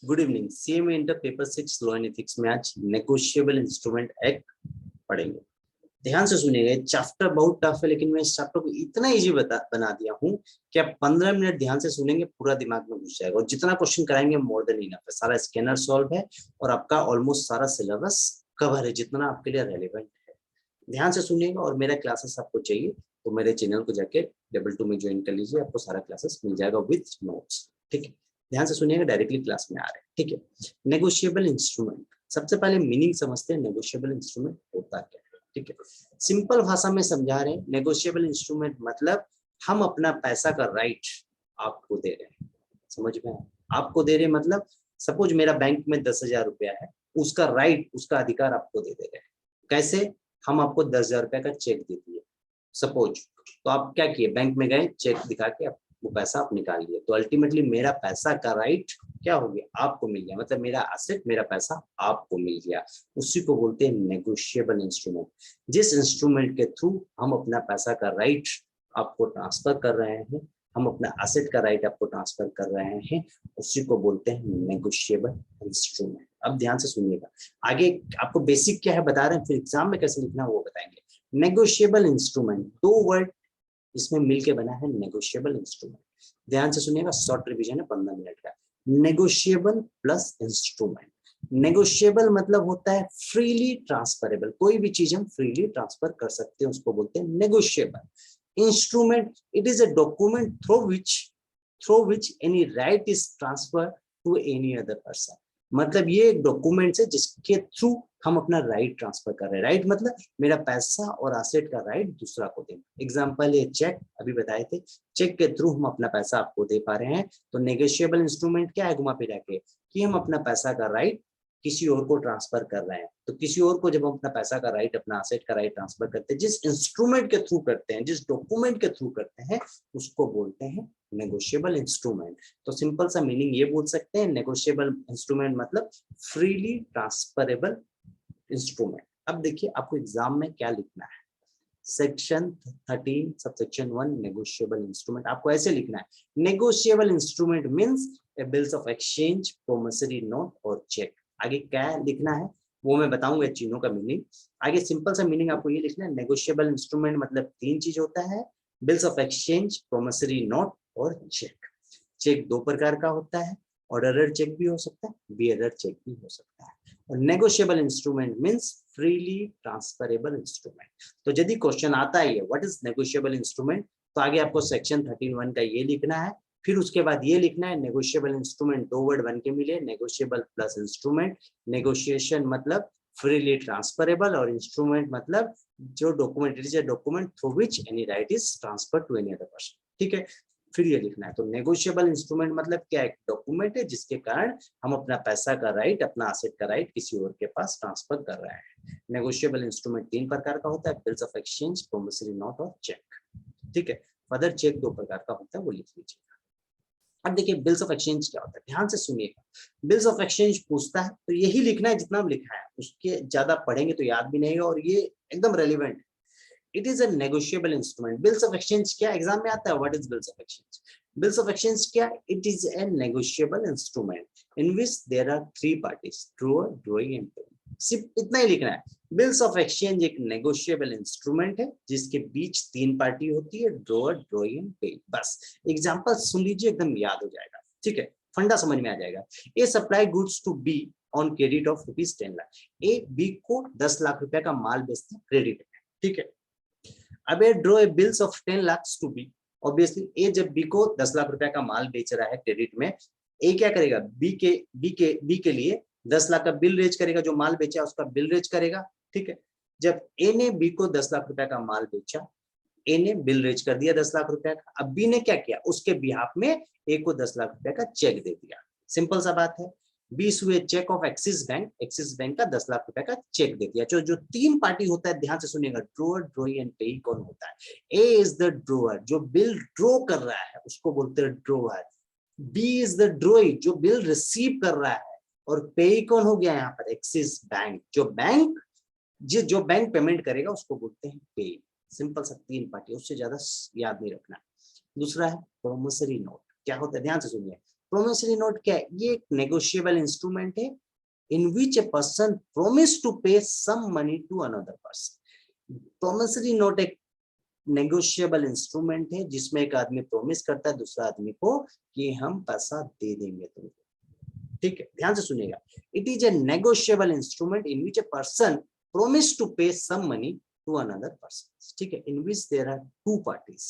Good evening. CMA inter paper 6 law and ethics में आज negotiable instrument act पढ़ेंगे। ध्यान से सुनिएगा, चैप्टर बहुत टफ है लेकिन मैं इस चैप्टर को इतना इजी बना दिया हूँ कि आप 15 मिनट ध्यान से सुनेंगे पूरा दिमाग में घुस जाएगा और जितना क्वेश्चन कराएंगे मोर देन इनफ है। सारा स्कैनर सॉल्व है और आपका ऑलमोस्ट सारा सिलेबस कवर है जितना आपके लिए रेलिवेंट है। ध्यान से सुनिएगा और मेरा क्लासेस आपको चाहिए तो मेरे चैनल को जाके level 2 में ज्वाइन कर लीजिए, आपको सारा क्लासेस मिल जाएगा विथ नोट्स। ठीक है, ध्यान से सुनिएगा, डायरेक्टली क्लास में आ रहे हैं। ठीक है, नेगोशिएबल इंस्ट्रूमेंट, सबसे पहले मीनिंग समझते हैं नेगोशिएबल इंस्ट्रूमेंट होता क्या है। ठीक है, सिंपल भाषा में समझा रहे हैं। नेगोशिएबल इंस्ट्रूमेंट मतलब हम अपना पैसा का राइट आपको दे रहे हैं। समझ में आया? आपको दे रहे मतलब सपोज मेरा बैंक में 10,000 रुपया है, उसका राइट, उसका अधिकार आपको दे रहे हैं। कैसे? हम आपको 10,000 रुपया का चेक दे दिए सपोज, तो आप क्या किए, बैंक में गए, चेक दिखा के वो पैसा आप निकाल लिए, तो अल्टीमेटली मेरा पैसा का राइट क्या हो गया, आपको मिल गया। मतलब मेरा एसेट, मेरा पैसा आपको मिल गया। उसी को बोलते हैं नेगोशिएबल इंस्ट्रूमेंट। जिस इंस्ट्रूमेंट के थ्रू हम अपना पैसा का राइट आपको ट्रांसफर कर रहे हैं, हम अपना एसेट का राइट आपको ट्रांसफर कर रहे हैं, उसी को बोलते हैं नेगोशिएबल इंस्ट्रूमेंट। अब ध्यान से सुनिएगा, आगे आपको बेसिक क्या है बता रहे हैं, फिर एग्जाम में कैसे लिखना है वो बताएंगे। नेगोशिएबल इंस्ट्रूमेंट, दो वर्ड इसमें मिलके बना है नेगोशिएबल इंस्ट्रूमेंट। ध्यान से सुनिएगा, शॉर्ट रिवीजन है 15 मिनट का। Negotiable plus instrument. नेगोशिएबल मतलब होता है फ्रीली ट्रांसफरेबल, कोई भी चीज हम फ्रीली ट्रांसफर कर सकते हैं, उसको बोलते हैं negotiable. Instrument, it is a document through which any right is transfer to any other person. मतलब ये एक डॉक्यूमेंट है जिसके थ्रू हम अपना राइट ट्रांसफर कर रहे हैं। राइट मतलब मेरा पैसा और एसेट का राइट दूसरा को देना। एग्जांपल ये चेक अभी बताए थे, चेक के थ्रू हम अपना पैसा आपको दे पा रहे हैं। तो नेगोशिएबल इंस्ट्रूमेंट क्या है, घुमा फिरा के, कि हम अपना पैसा का राइट किसी और को ट्रांसफर कर रहे हैं। तो किसी और को जब हम अपना पैसा का राइट, अपना एसेट का राइट ट्रांसफर करते हैं, जिस इंस्ट्रूमेंट के थ्रू करते हैं, जिस डॉक्यूमेंट के थ्रू करते हैं, उसको बोलते हैं नेगोशिएबल इंस्ट्रूमेंट। तो सिंपल सा मीनिंग ये बोल सकते हैं, नेगोशिएबल इंस्ट्रूमेंट मतलब फ्रीली ट्रांसफरेबल इंस्ट्रूमेंट। अब देखिए आपको एग्जाम में क्या लिखना है, सेक्शन 13 सबसेक्शन 1 नेगोशिएबल इंस्ट्रूमेंट। आपको ऐसे लिखना है, negotiable instrument means A bills of exchange, promissory note और चेक। आगे क्या लिखना है वो मैं बताऊंगा चीजों का मीनिंग। आगे सिंपल सा मीनिंग आपको ये लिखना है, नेगोशिएबल इंस्ट्रूमेंट मतलब तीन चीज होता है, bills of exchange, promissory note और चेक। चेक दो प्रकार का होता है, ऑर्डरर चेक भी हो सकता है, बियरर चेक भी हो सकता है। और negotiable instrument means freely transferable instrument. तो यदि क्वेश्चन आता है व्हाट इज नेगोशिएबल इंस्ट्रूमेंट, तो आगे आपको सेक्शन 13(1) का ये लिखना है, फिर उसके बाद ये लिखना है नेगोशिएबल इंस्ट्रूमेंट, दो वर्ड बन के मिले, नेगोशिएबल प्लस इंस्ट्रूमेंट। नेगोशिएशन मतलब फ्रीली ट्रांसफरेबल और इंस्ट्रूमेंट मतलब जो document, it is a document through which any right is transfer to any other person. ठीक है, फिर ये लिखना है। तो नेगोशिएबल इंस्ट्रूमेंट मतलब क्या, एक डॉक्यूमेंट है जिसके कारण हम अपना पैसा का राइट, अपना एसेट का राइट किसी और के पास ट्रांसफर कर रहे हैं। नेगोशिएबल इंस्ट्रूमेंट तीन प्रकार का होता है, bills of exchange, promissory note और चेक। ठीक है, फर्दर चेक दो प्रकार का होता है, वो लिख लीजिए। अब देखिए बिल्स ऑफ एक्सचेंज क्या होता है, ध्यान से सुनिएगा। बिल्स ऑफ एक्सचेंज पूछता है तो यही लिखना है जितना लिखा है, उसके ज्यादा पढ़ेंगे तो याद भी नहीं है, और ये एकदम relevant. It is a negotiable instrument. Bills of exchange क्या एग्जाम में आता है, what is bills of exchange? Bills of exchange क्या, it is a negotiable instrument in which there are three parties, drawer, drawing and paying. सिर्फ इतना ही लिखना है, bills of exchange एक नेगोशिएबल इंस्ट्रूमेंट है जिसके बीच तीन पार्टी होती है, ड्रॉअर, ड्रॉइंग एंड पेइंग। बस एग्जांपल सुन लीजिए, एकदम याद हो जाएगा। ठीक है, फंडा समझ में आ जाएगा। A supply goods to B on credit of ₹10 lakh. A B को 10 लाख रुपए का माल बेचता है क्रेडिट में। ठीक है, अब A draw a bills of 10 lakh to B. Obviously A जब बी को 10 लाख रुपए का माल बेच रहा है क्रेडिट में, ए क्या करेगा, बी के लिए 10 लाख का बिल रेज करेगा, जो माल बेचा उसका बिल रेज करेगा। ठीक है, जब ए ने बी को 10 लाख रुपए का माल बेचा, ए ने बिल रेज कर दिया 10 लाख रुपए का, अब बी ने क्या किया, उसके बिहाफ में ए को 10 लाख रुपए का चेक दे दिया। सिंपल सा बात है, 20 हुए चेक ऑफ एक्सिस बैंक का 10 लाख रुपए का चेक दे दिया। जो तीन पार्टी होता है, ध्यान से सुनिएगा, ड्रॉअर, ड्रॉइंग एंड पेइंग कौन होता है, ए इज द ड्रॉअर, जो बिल ड्रॉ कर रहा है उसको बोलते हैं drawer. B is the drawee, जो बिल रिसीव कर रहा है, और पेई कौन हो गया यहाँ पर, एक्सिस बैंक, जो बैंक पेमेंट करेगा उसको बोलते हैं पेई। सिंपल सा तीन पार्टी, उससे ज्यादा याद नहीं रखना। दूसरा है प्रोमिसरी नोट, क्या होता है, ध्यान से सुनिए। प्रोमिसरी नोट क्या है? ये एक नेगोशिएबल इंस्ट्रूमेंट है in which a person promise to pay some money to another person. Promissory note एक नेगोशिएबल इंस्ट्रूमेंट है जिसमें एक आदमी प्रॉमिस करता है दूसरा आदमी को कि हम पैसा दे देंगे तुमको, ठीक है? ध्यान से सुनिएगा, it is a negotiable instrument in which a person promise to pay some money to another person, ठीक है? in which there are two parties,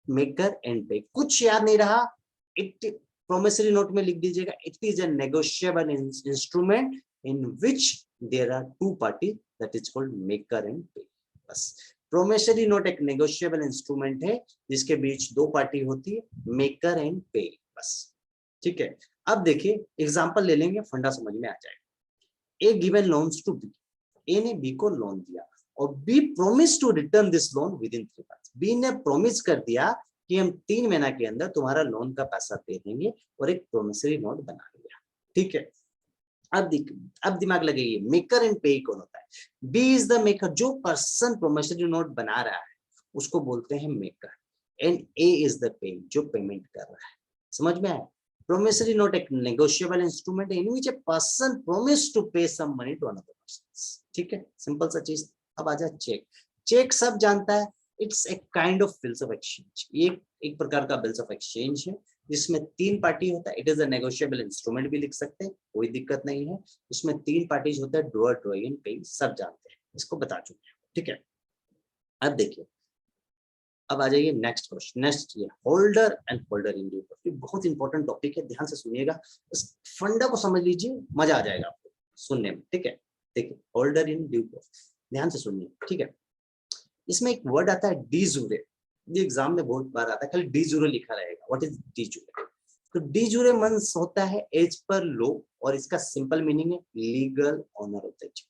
maker and pay. कुछ याद नहीं रहा, इट प्रोमिसरी नोट में लिख दीजिएगा, it is a negotiable instrument in which there are two party, that is called maker and payee. बस, प्रोमिसरी नोट एक negotiable instrument है जिसके बीच दो पार्टी होती है, मेकर एंड पे, बस, ठीक है? अब देखिए एग्जांपल ले लेंगे, फंडा समझ में आ जाएगा। A given loans to B, A ने बी को लोन दिया और B promise to return this loan within 3 months। B ने प्रोमिस कर दिया कि हम 3 महीना के अंदर तुम्हारा लोन का पैसा दे देंगे और एक प्रोमिसरी नोट बना लिया, ठीक है? अब दिमाग लगाइए, मेकर एंड पे कौन होता है? बी इज द मेकर, जो पर्सन प्रोमिसरी नोट बना रहा है उसको बोलते हैं maker, and A is the payee, जो पेमेंट कर रहा है। समझ में आया? प्रोमिसरी नोट एक नेगोशिएबल इंस्ट्रूमेंट है in which a person promise to pay some money to another person, ठीक है? सिंपल सा चीज। अब आजा चेक। चेक सब जानता है, it's a kind of bills of exchange. ये एक प्रकार का बिल्स ऑफ एक्सचेंज है जिसमें 3 पार्टी होता है। It is a negotiable instrument भी लिख सकते हैं, कोई दिक्कत नहीं है। इसमें 3 पार्टीज होता है, ड्रॉअर, ड्रॉइंग एंड पेइंग, सब जानते हैं, इसको बता चुके हैं, ठीक है? अब देखिए, अब आ जाइए नेक्स्ट क्वेश्चन। नेक्स्ट ये holder and holder in due course, बहुत इंपॉर्टेंट टॉपिक है, ध्यान से सुनिएगा, इस फंडा को समझ लीजिए, मजा आ जाएगा आपको सुनने में, ठीक है? देखिए होल्डर इन ड्यू कोर्स, ध्यान से सुनिए, ठीक है? इसमें एक वर्ड आता है डी जूरे, ये एग्जाम में बहुत बार आता है, खाली डी जूरे लिखा रहेगा। What is de jure? तो डी जूरे मींस होता है एज पर लॉ, और इसका सिंपल मीनिंग है legal owner of the cheque.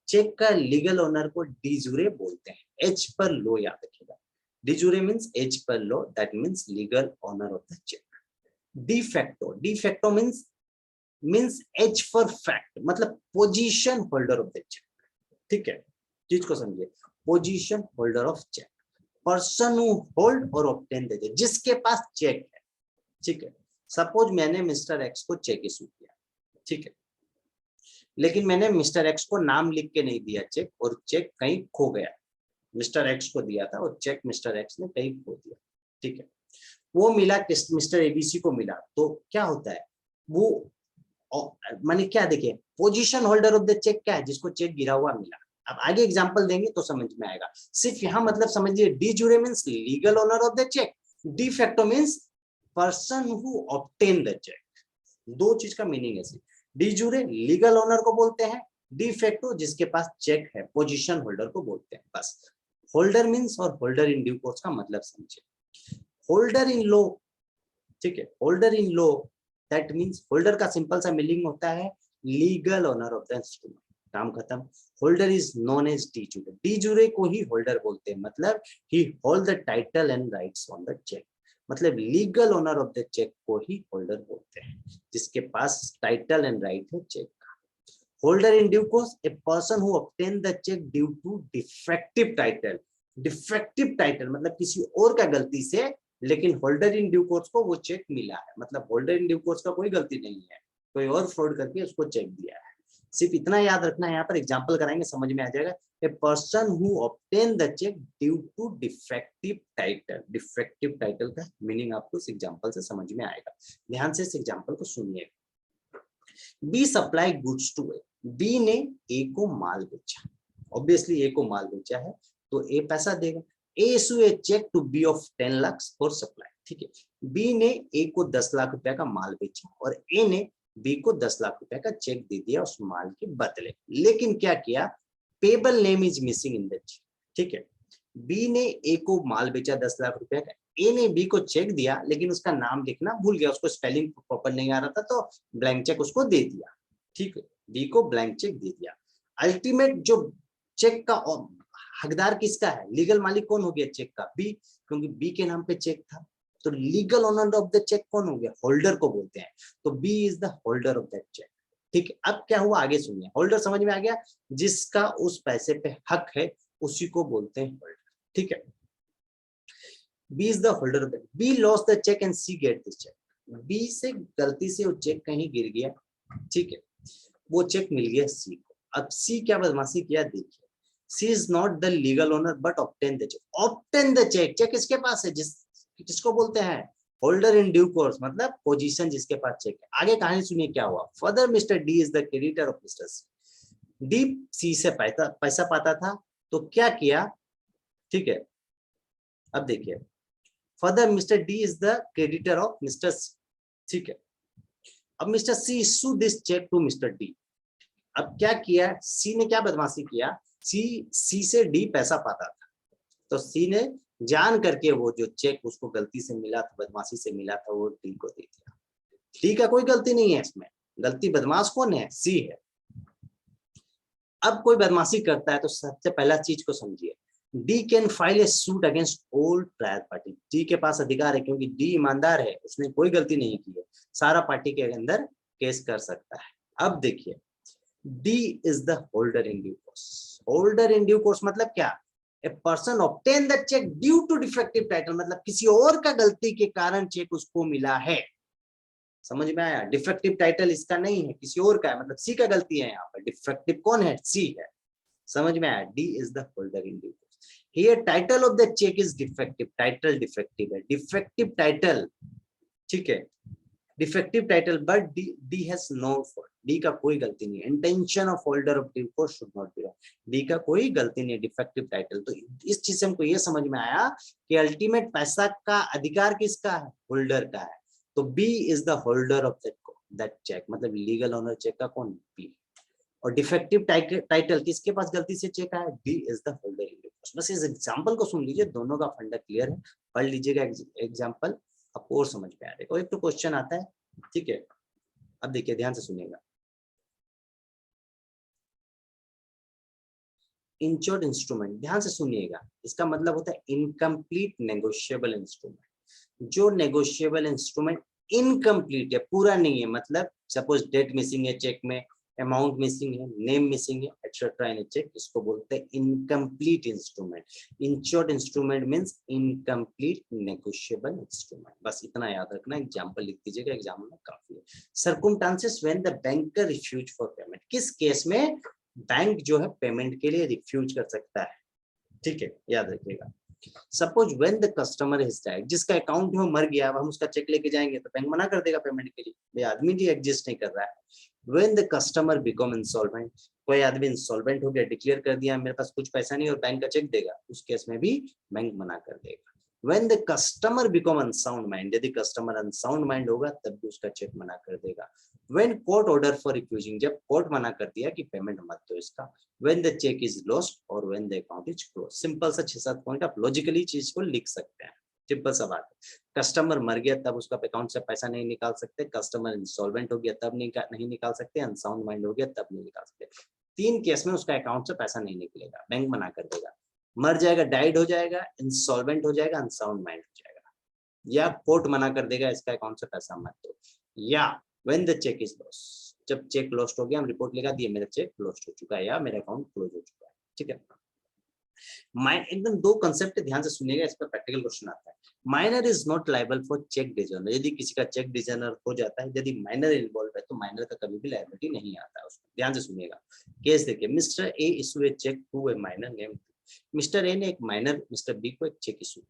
Cheque का लीगल ऑनर को डी जूरे बोलते हैं, एज पर लॉ याद रखिएगा। De jure means as per law, that means legal owner of the cheque. De facto, de facto means as for fact, मतलब possession holder of the cheque, ठीक है? चीज को समझिए, position holder of cheque, person who hold और obtain the cheque, जिसके पास cheque है, ठीक है? सपोज मैंने मिस्टर एक्स को चेक इशू किया, ठीक है? लेकिन मैंने मिस्टर एक्स को नाम लिख के नहीं दिया चेक, और चेक कहीं खो गया। मिस्टर एक्स को दिया था और चेक मिस्टर एक्स ने कहीं खो दिया, ठीक है? वो मिला मिस्टर एबीसी को मिला, तो क्या होता है? वो माने क्या, देखिए position holder of the cheque क्या है? जिसको चेक गिरा हुआ मिला। अब आगे एग्जांपल देंगे तो समझ में आएगा। सिर्फ यहाँ मतलब समझिए, de jure means legal owner of the cheque, de facto means person who obtain the cheque. दो चीज का मीनिंग है। डी जूरे लीगल ओनर को बोलते हैं, डी फैक्टो जिसके पास चेक है, पोजीशन होल्डर को बोलते हैं, बस। होल्डर मींस और होल्डर इन ड्यू कोर्स का मतलब समझिए। होल्डर इन लॉ, ठीक है? Holder in law that means, holder का सिंपल सा मीनिंग होता है legal owner of the instrument, काम खत्म। Holder is known as de jure, de jure को ही होल्डर बोलते हैं, मतलब he hold the title and rights on the check, मतलब legal owner of the cheque को ही होल्डर बोलते हैं, जिसके पास टाइटल एंड राइट है चेक का। Holder in due course, a person who obtain the cheque due to defective title. Defective title मतलब किसी और का गलती से, लेकिन होल्डर इन ड्यू कोर्स को वो चेक मिला है, मतलब होल्डर इन ड्यू कोर्स का कोई गलती नहीं है, कोई और फ्रॉड करके उसको चेक दिया है। सिर्फ इतना याद रखना है, यहाँ पर एग्जांपल कराएंगे समझ में आ जाएगा। A person who obtain the cheque due to defective title. Defective title का मीनिंग आपको इस एग्जांपल से समझ में आएगा, ध्यान से इस एग्जांपल को सुनिए। B supply goods to A, B ने ए को माल बेचा, ऑब्वियसली ए को माल बेचा है तो ए पैसा देगा। A issue a cheque to B of 10 lakh for supply, ठीक है? बी ने ए को 10 लाख रुपए का माल बेचा और ए ने बी को 10 लाख रुपए का चेक दे दिया उस माल के बदले। लेकिन क्या किया? Payable name is missing in the cheque, ठीक है? बी ने ए को माल बेचा 10 लाख रुपए का, ए ने बी को चेक दिया लेकिन उसका नाम लिखना भूल गया, उसको स्पेलिंग प्रॉपर नहीं आ रहा था, तो ब्लैंक चेक उसको दे दिया, ठीक है? बी को ब्लैंक चेक दे दिया। अल्टीमेट जो चेक का हकदार किसका है? लीगल मालिक कौन हो गया चेक का? बी, क्योंकि बी के नाम पे चेक था। तो legal owner of the cheque कौन हो गया? होल्डर को बोलते हैं। तो B is the holder of that cheque, ठीक है? अब क्या हुआ आगे सुनिए। होल्डर समझ में आ गया, जिसका उस पैसे पे हक है उसी को बोलते हैं होल्डर, ठीक है? B is the holder of the, B lost the cheque and C get this cheque. B से गलती से वो चेक कहीं गिर गया, ठीक है, वो चेक मिल गया सी को। अब सी क्या बदमाशी किया देखिए, C is not the legal owner but obtain the cheque. Obtain the cheque, cheque किसके पास है, किसको बोलते हैं, होल्डर इन ड्यू कोर्स, मतलब पोजीशन जिसके पास चेक है। आगे कहानी सुनिए क्या हुआ। Further mister D is the creditor of mister C. D C से पैसा पाता था, तो क्या किया, ठीक है, अब देखिए, further mister D is the creditor of mister C, ठीक है। अब mister C issue this cheque to mister D. अब क्या किया, सी ने क्या बदमाशी किया, सी से डी पैसा पाता था, तो सी ने जान करके वो जो चेक उसको गलती से मिला था, बदमाशी से मिला था, वो डी को दे दिया। डी का कोई गलती नहीं है इसमें, गलती बदमाश कौन है, सी है। अब कोई बदमाशी करता है तो सबसे पहला चीज को समझिए, D can file A suit against all prior party. D के पास अधिकार है, क्योंकि डी ईमानदार है, उसने कोई गलती नहीं की है, सारा पार्टी के अंदर केस कर सकता है। अब देखिए, D is the holder in due course. Holder in due course मतलब क्या, a person obtain the cheque due to defective title, मतलब किसी और का गलती के कारण चेक उसको मिला है। समझ में आया, डिफेक्टिव टाइटल इसका नहीं है, किसी और का है, मतलब सी का गलती है यहाँ पर, डिफेक्टिव कौन है, सी है। समझ में आया, D is the holder in due course. Here title of the cheque is defective, title defective है, डिफेक्टिव टाइटल, ठीक है, defective title, but D has no fault, D का कोई गलती नहीं है। Intention of holder of due course should not be wrong, D का कोई गलती नहीं है, डिफेक्टिव टाइटल। तो इस चीज से हमको ये समझ में आया कि अल्टीमेट पैसा का अधिकार किसका है, होल्डर का है। तो B is the holder of that cheque, मतलब लीगल ओनर चेक का कौन, बी। और डिफेक्टिव टाइटल किसके पास गलती से चेक आया, D is the holder in due course. बस इस एग्जांपल को सुन लीजिए, दोनों का फंडा क्लियर है, पढ़ लीजिएगा एग्जांपल, आपको और समझ में आएगा। एक तो क्वेश्चन आता है, ठीक है, अब देखिए ध्यान से सुनिएगा। इंश्योर्ड इंस्ट्रूमेंट, ध्यान से सुनिएगा, इसका मतलब होता है इनकम्प्लीट नेगोशिएबल इंस्ट्रूमेंट। जो नेगोशिएबल इंस्ट्रूमेंट इनकम्प्लीट है, पूरा नहीं है, मतलब सपोज डेट मिसिंग है चेक में, अमाउंट मिसिंग है, नेम मिसिंग है, एक्सेट्रा इन चेक, इसको बोलते हैं incomplete instrument. Insured instrument means incomplete negotiable instrument. बस इतना याद रखना, एग्जांपल लिख दीजिएगा, एग्जाम में काफी है। Circumstances when the banker refuse for payment, किस केस में बैंक जो है पेमेंट के लिए रिफ्यूज कर सकता है, ठीक है, याद रखिएगा। Suppose when the customer is died, जिसका अकाउंट में मर गया, अब हम उसका चेक लेके जाएंगे तो बैंक मना कर देगा पेमेंट के लिए, भाई आदमी जी एग्जिस्ट नहीं कर रहा है। When the customer become insolvent, कोई आदमी इंसॉल्वेंट हो गया, डिक्लेयर कर दिया मेरे पास कुछ पैसा नहीं और बैंक का चेक देगा, उस केस में भी बैंक मना कर देगा। When the customer become unsound mind, यदि कस्टमर अनसाउंड माइंड होगा तब भी उसका चेक मना कर देगा। When court order for refusing, जब कोर्ट मना कर दिया कि पेमेंट मत दो इसका। When the check is lost और when the account is closed। Simple सा 6-7 पॉइंट आप लॉजिकली चीज को लिख सकते हैं, सिंपल सा बात है। कस्टमर मर गया तब उसका अकाउंट से पैसा नहीं निकाल सकते, कस्टमर इंसॉल्वेंट हो गया तब नहीं निकाल सकते, अनसाउंड माइंड हो गया तब नहीं निकाल सकते। 3 केस में उसका अकाउंट से पैसा नहीं निकलेगा, बैंक मना कर देगा। मर जाएगा, डाइड हो जाएगा, इंसॉल्वेंट हो जाएगा, अनसाउंड माइंड हो जाएगा, या कोर्ट मना कर देगा इसका अकाउंट से पैसा मत दो, या when the cheque is lost, जब चेक लॉस्ट हो गया, हम रिपोर्ट लगा दिए मेरा चेक लॉस्ट हो चुका है या मेरा अकाउंट क्लोज हो चुका है, ठीक है। एकदम 2 कंसेप्ट ध्यान से सुनिएगा, इस पर प्रैक्टिकल क्वेश्चन आता है। Minor is not liable for cheque dishonour, यदि किसी का चेक डिजोनर हो जाता है, यदि माइनर इन्वॉल्व है तो माइनर का कभी भी लायबिलिटी नहीं आता है उसमें। ध्यान से सुनिएगा, केस देखिए, mister A issue a cheque to a minor name, mister A ने एक माइनर मिस्टर बी को एक चेक इशू,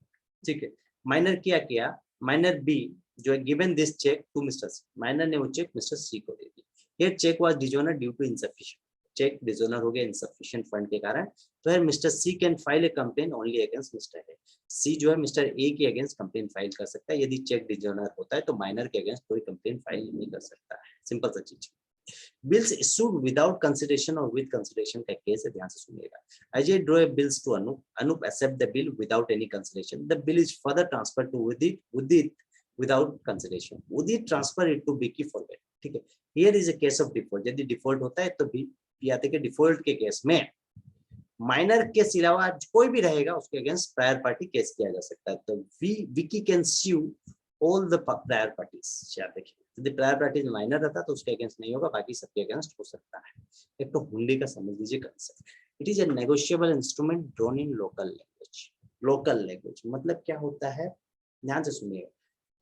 ठीक है। माइनर क्या किया, माइनर बी जो है given this cheque to mister C, minor ने वो चेक मिस्टर सी को दे दी। ये cheque was dishonour due to insufficient, cheque dishonour हो गया इनसफिशिएंट फंड के कारण, तो है mister C can file a complain only against mister A. C जो है मिस्टर ए के अगेंस्ट कंप्लेन फाइल कर सकता है, यदि चेक डिजोनर होता है तो माइनर के अगेंस्ट कोई कंप्लेन फाइल नहीं कर सकता है, सिंपल सा चीज। बिल्स इशूड विदाउट कंसिडरेशन और विद कंसिडरेशन का केस है, ध्यान से सुनिएगा। Ajay draw a bills to Anup, Anup accept the bill without any consideration, the bill is further transferred to Udit without consideration, Udit transfer it to Vicky for weight, ठीक है। Here is a case of default, यदि default होता है तो भी आते के डिफॉल्ट के केस में माइनर के सिवा कोई भी रहेगा उसके अगेंस्ट प्रायर पार्टी केस किया जा सकता है, तो Vicky can sue all the prior parties. याद देखिए, यदि प्रायर पार्टीज माइनर रहता तो उसके अगेंस्ट नहीं होगा, बाकी सबके अगेंस्ट हो सकता है। एक तो हुंडी का समझ लीजिए concept, it is a negotiable instrument drawn in local language. Local language मतलब क्या होता है, ध्यान से सुनिएगा।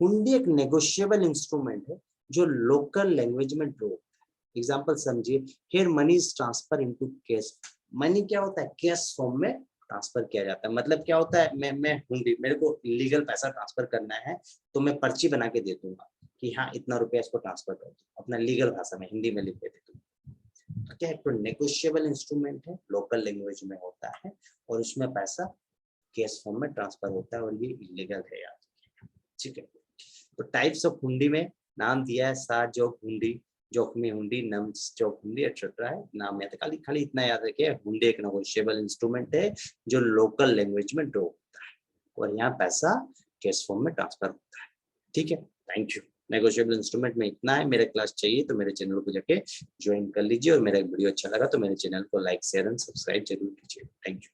हुंडी एक नेगोशिएबल इंस्ट्रूमेंट है जो लोकल लैंग्वेज में ड्रॉ होता है। एग्जांपल समझिए, here money is transfer into cash. Money क्या होता है, कैश फॉर्म में ट्रांसफर किया जाता है। मतलब क्या होता है, मैं हुंडी, मेरे को लीगल पैसा ट्रांसफर करना है तो मैं पर्ची बना के दे दूंगा कि हाँ इतना रुपया इसको ट्रांसफर कर दो, अपना लीगल भाषा में हिंदी में लिख के दे दूंगा। तो क्या है, तो नेगोशिएबल इंस्ट्रूमेंट है, लोकल लैंग्वेज में होता है और उसमें पैसा कैश फॉर्म में ट्रांसफर होता है और ये इलीगल है यार, ठीक है। तो टाइप्स ऑफ हुंडी में नाम दिया है, सात जोक हुंडी, जोखमी हुंडी, नम्स जोक हुंडी एक्सेट्रा है नाम याद, खाली इतना याद रखिए, हुंडी एक नेगोशिएबल इंस्ट्रूमेंट है जो लोकल लैंग्वेज में ड्रॉ होता है और यहाँ पैसा कैश फॉर्म में ट्रांसफर होता है, ठीक है। Thank you. नेगोशिएबल इंस्ट्रूमेंट में इतना है। मेरे क्लास चाहिए तो मेरे चैनल को जाके ज्वाइन कर लीजिए और मेरा वीडियो अच्छा लगा तो मेरे चैनल को लाइक शेयर एंड सब्सक्राइब जरूर कीजिए। Thank you.